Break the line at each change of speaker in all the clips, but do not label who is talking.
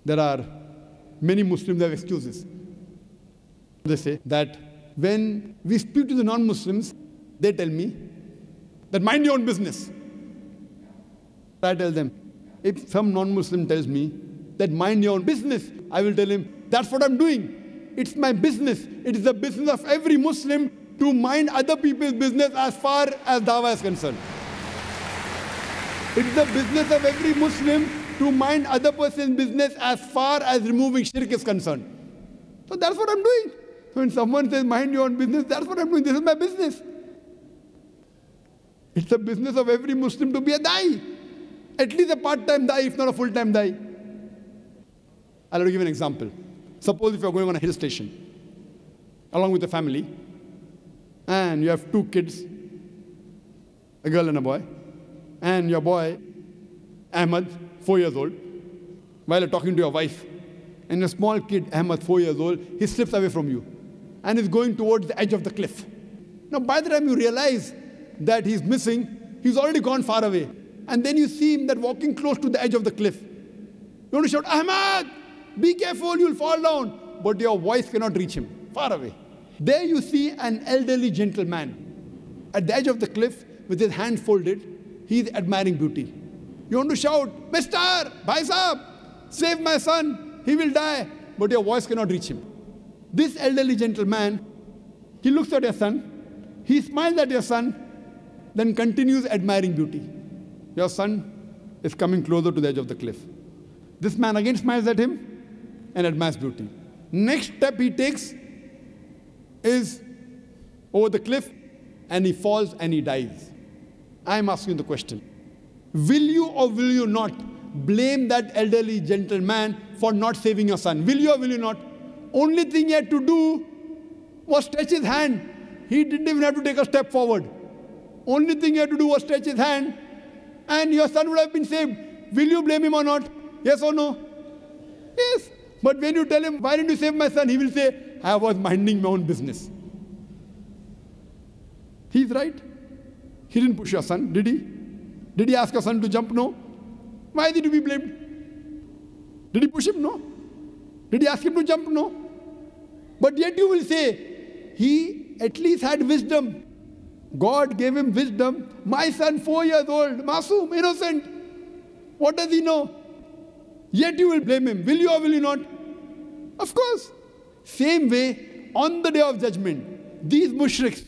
There are many Muslims who have excuses. They say that when we speak to the non-Muslims, they tell me that mind your own business. I tell them, if some non-Muslim tells me that mind your own business, I will tell him, that's what I'm doing. It's my business. It is the business of every Muslim to mind other people's business as far as Dawah is concerned. It's the business of every Muslim to mind other person's business as far as removing shirk is concerned. So that's what I'm doing. So when someone says, mind your own business, that's what I'm doing. This is my business. It's the business of every Muslim to be a da'i. At least a part-time da'i, if not a full-time da'i. I'll give you an example. Suppose if you're going on a hill station, along with a family, and you have 2 kids, a girl and a boy, and your boy, Ahmad, 4 years old, while you're talking to your wife, and your small kid, Ahmad, 4 years old, he slips away from you, and is going towards the edge of the cliff. Now, by the time you realize that he's missing, he's already gone far away. And then you see him that walking close to the edge of the cliff. You want to shout, Ahmad, be careful, you'll fall down. But your voice cannot reach him, far away. There you see an elderly gentleman at the edge of the cliff with his hands folded. He's admiring beauty. You want to shout, Mister, Bhai Sahab, save my son, he will die. But your voice cannot reach him. This elderly gentleman, he looks at your son, he smiles at your son, then continues admiring beauty. Your son is coming closer to the edge of the cliff. This man again smiles at him and admires beauty. Next step he takes is over the cliff, and he falls and he dies. I am asking the question, will you or will you not blame that elderly gentleman for not saving your son? Will you or will you not? Only thing he had to do was stretch his hand. He didn't even have to take a step forward. Only thing he had to do was stretch his hand, and your son would have been saved. Will you blame him or not? Yes or no? Yes. But when you tell him, why didn't you save my son? He will say, I was minding my own business. He's right. He didn't push your son, did he? Did he ask your son to jump? No. Why is he to be blamed? Did he push him? No. Did he ask him to jump? No. But yet you will say, he at least had wisdom. God gave him wisdom. My son, 4 years old, Masoom, innocent. What does he know? Yet you will blame him. Will you or will you not? Of course. Same way, on the day of judgment, these mushriks,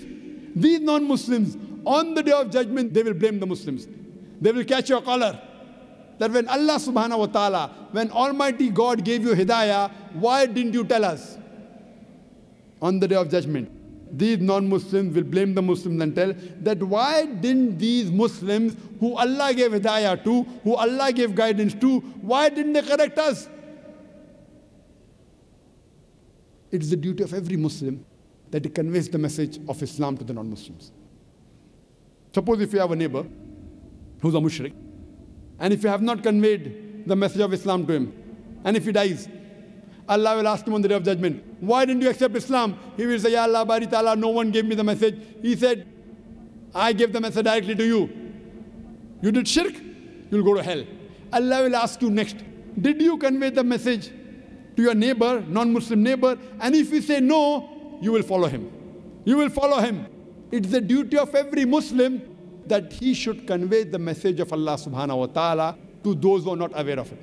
these non-Muslims, on the day of judgment, they will blame the Muslims. They will catch your collar. That when Allah subhanahu wa ta'ala, when Almighty God gave you hidayah, why didn't you tell us? On the day of judgment, these non-Muslims will blame the Muslims and tell that why didn't these Muslims who Allah gave hidayah to, who Allah gave guidance to, why didn't they correct us? It is the duty of every Muslim that he conveys the message of Islam to the non-Muslims. Suppose if you have a neighbor who's a mushrik, and if you have not conveyed the message of Islam to him, and if he dies, Allah will ask him on the day of judgment, why didn't you accept Islam? He will say, Ya Allah, Bari Ta'ala, no one gave me the message. He said, I gave the message directly to you. You did shirk, you'll go to hell. Allah will ask you next, did you convey the message to your neighbor, non-Muslim neighbor? And if you say no, you will follow him. You will follow him. It's the duty of every Muslim that he should convey the message of Allah subhanahu wa ta'ala to those who are not aware of it.